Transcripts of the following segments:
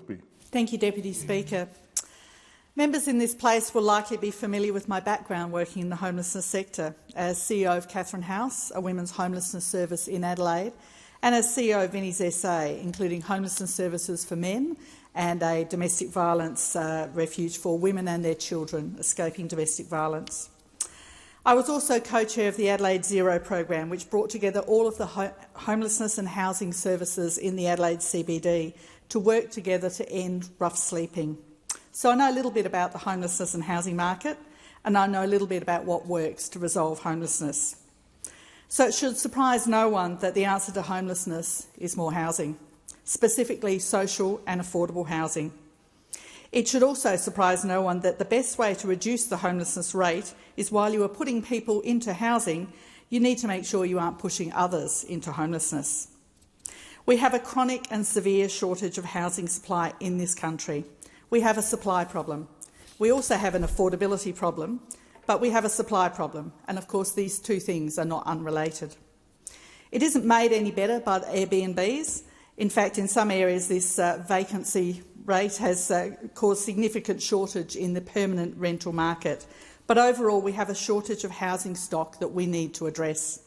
Boothby. Thank you, Deputy Speaker. Members in this place will likely be familiar with my background working in the homelessness sector as CEO of Catherine House, a women's homelessness service in Adelaide, and as CEO of Vinnie's SA, including homelessness services for men and a domestic violence refuge for women and their children escaping domestic violence. I was also co-chair of the Adelaide Zero program, which brought together all of the homelessness and housing services in the Adelaide CBD to work together to end rough sleeping. So I know a little bit about the homelessness and housing market, and I know a little bit about what works to resolve homelessness. So it should surprise no one that the answer to homelessness is more housing, specifically social and affordable housing. It should also surprise no one that the best way to reduce the homelessness rate is while you are putting people into housing, you need to make sure you aren't pushing others into homelessness. We have a chronic and severe shortage of housing supply in this country. We have a supply problem. We also have an affordability problem, but we have a supply problem, and of course these two things are not unrelated. It isn't made any better by Airbnbs. In fact, in some areas this vacancy rate has caused significant shortage in the permanent rental market. But overall, we have a shortage of housing stock that we need to address.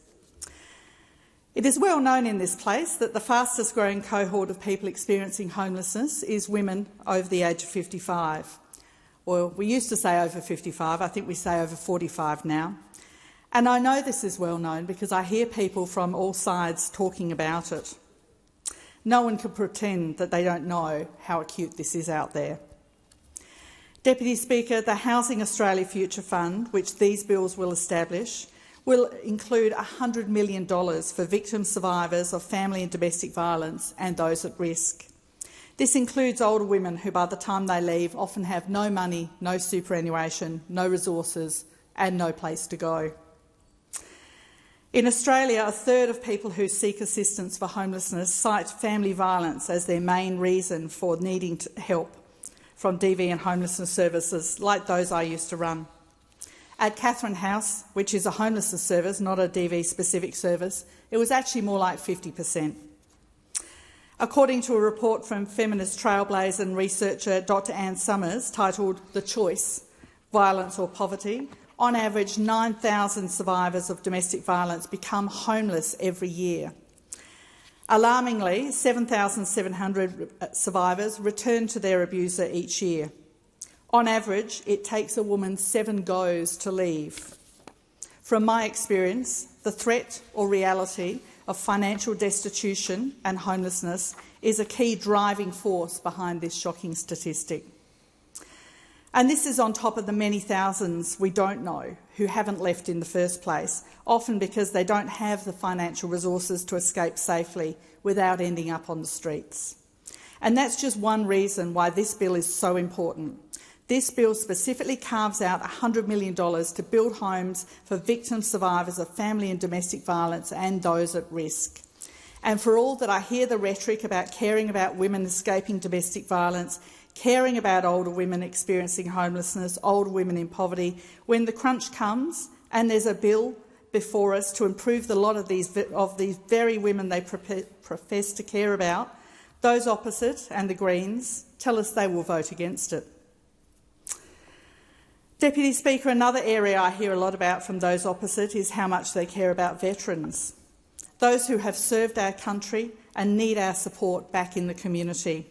It is well known in this place that the fastest growing cohort of people experiencing homelessness is women over the age of 55. Well, we used to say over 55, I think we say over 45 now. And I know this is well known because I hear people from all sides talking about it. No one can pretend that they don't know how acute this is out there. Deputy Speaker, the Housing Australia Future Fund, which these bills will establish, will include $100 million for victim survivors of family and domestic violence and those at risk. This includes older women who, by the time they leave, often have no money, no superannuation, no resources and no place to go. In Australia, a third of people who seek assistance for homelessness cite family violence as their main reason for needing help from DV and homelessness services like those I used to run. At Catherine House, which is a homelessness service, not a DV-specific service, it was actually more like 50%. According to a report from feminist trailblazer and researcher Dr Anne Summers titled "The Choice, Violence or Poverty," on average 9,000 survivors of domestic violence become homeless every year. Alarmingly, 7,700 survivors return to their abuser each year. On average, it takes a woman 7 goes to leave. From my experience, the threat or reality of financial destitution and homelessness is a key driving force behind this shocking statistic. And this is on top of the many thousands we don't know who haven't left in the first place, often because they don't have the financial resources to escape safely without ending up on the streets. And that's just one reason why this bill is so important. This bill specifically carves out $100 million to build homes for victim survivors of family and domestic violence and those at risk. And for all that I hear the rhetoric about caring about women escaping domestic violence, caring about older women experiencing homelessness, older women in poverty, when the crunch comes and there's a bill before us to improve the lot of these very women they profess to care about, those opposite and the Greens tell us they will vote against it. Deputy Speaker, another area I hear a lot about from those opposite is how much they care about veterans, those who have served our country and need our support back in the community.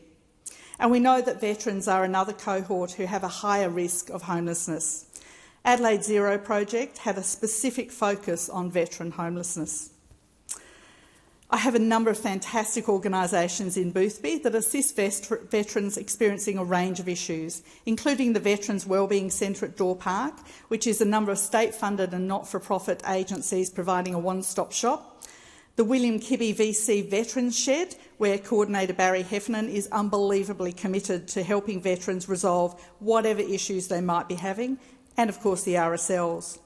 And we know that veterans are another cohort who have a higher risk of homelessness. Adelaide Zero project had a specific focus on veteran homelessness. I have a number of fantastic organisations in Boothby that assist veterans experiencing a range of issues, including the Veterans Wellbeing Centre at Door Park, which is a number of state-funded and not-for-profit agencies providing a one-stop shop. The William Kibbe VC Veterans Shed, where Coordinator Barry Heffernan is unbelievably committed to helping veterans resolve whatever issues they might be having, and of course the RSLs.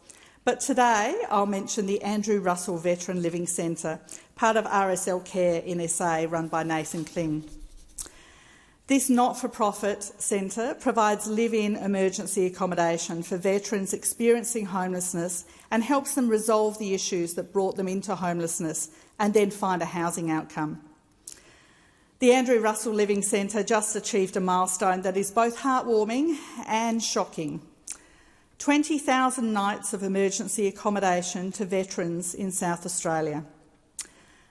But today I'll mention the Andrew Russell Veteran Living Centre, part of RSL Care in SA, run by Nathan Kling. This not-for-profit centre provides live-in emergency accommodation for veterans experiencing homelessness and helps them resolve the issues that brought them into homelessness and then find a housing outcome. The Andrew Russell Living Centre just achieved a milestone that is both heartwarming and shocking. 20,000 nights of emergency accommodation to veterans in South Australia.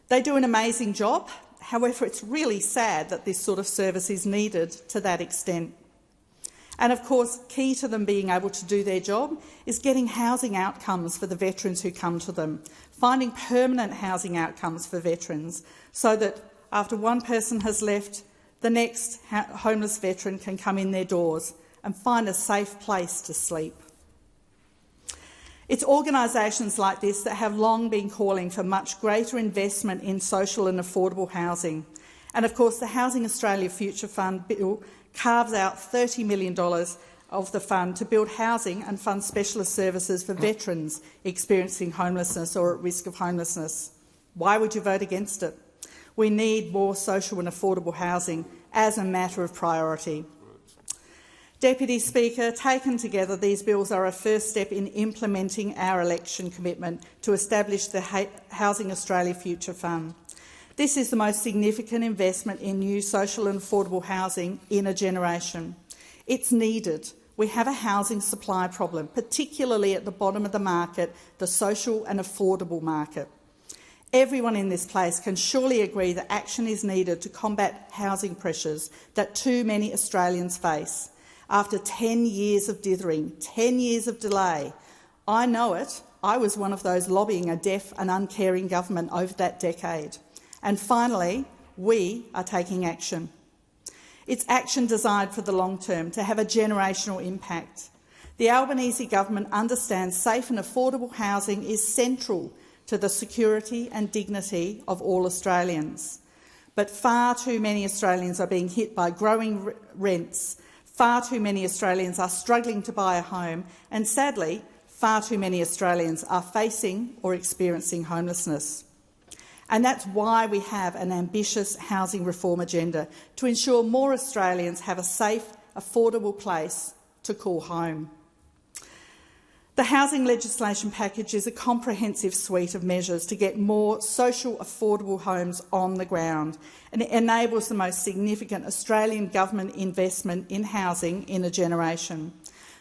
They do an amazing job. However, it's really sad that this sort of service is needed to that extent. And of course, key to them being able to do their job is getting housing outcomes for the veterans who come to them, finding permanent housing outcomes for veterans so that after one person has left, the next homeless veteran can come in their doors and find a safe place to sleep. It's organisations like this that have long been calling for much greater investment in social and affordable housing. And of course, the Housing Australia Future Fund bill carves out $30 million of the fund to build housing and fund specialist services for veterans experiencing homelessness or at risk of homelessness. Why would you vote against it? We need more social and affordable housing as a matter of priority. Deputy Speaker, taken together, these bills are a first step in implementing our election commitment to establish the Housing Australia Future Fund. This is the most significant investment in new social and affordable housing in a generation. It's needed. We have a housing supply problem, particularly at the bottom of the market, the social and affordable market. Everyone in this place can surely agree that action is needed to combat housing pressures that too many Australians face. After 10 years of dithering, 10 years of delay, I know it. I was one of those lobbying a deaf and uncaring government over that decade. And finally, we are taking action. It's action designed for the long term, to have a generational impact. The Albanese government understands safe and affordable housing is central to the security and dignity of all Australians. But far too many Australians are being hit by growing rents. Far too many Australians are struggling to buy a home, and sadly, far too many Australians are facing or experiencing homelessness. And that's why we have an ambitious housing reform agenda to ensure more Australians have a safe, affordable place to call home. The housing legislation package is a comprehensive suite of measures to get more social, affordable homes on the ground, and it enables the most significant Australian government investment in housing in a generation.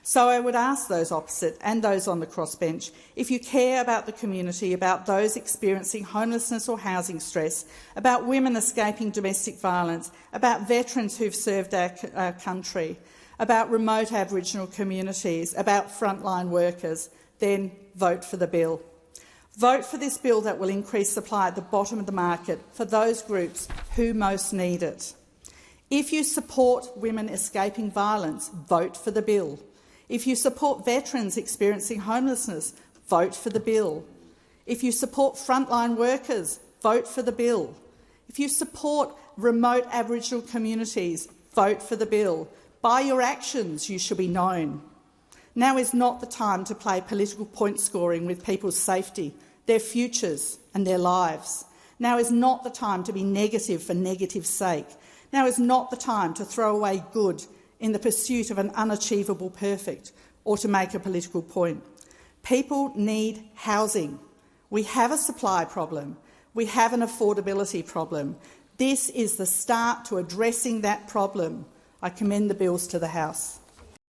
So I would ask those opposite and those on the crossbench, if you care about the community, about those experiencing homelessness or housing stress, about women escaping domestic violence, about veterans who've served our country, about remote Aboriginal communities, about frontline workers, then vote for the bill. Vote for this bill that will increase supply at the bottom of the market for those groups who most need it. If you support women escaping violence, vote for the bill. If you support veterans experiencing homelessness, vote for the bill. If you support frontline workers, vote for the bill. If you support remote Aboriginal communities, vote for the bill. By your actions, you should be known. Now is not the time to play political point scoring with people's safety, their futures and their lives. Now is not the time to be negative for negative's sake. Now is not the time to throw away good in the pursuit of an unachievable perfect or to make a political point. People need housing. We have a supply problem. We have an affordability problem. This is the start to addressing that problem. I commend the bills to the House.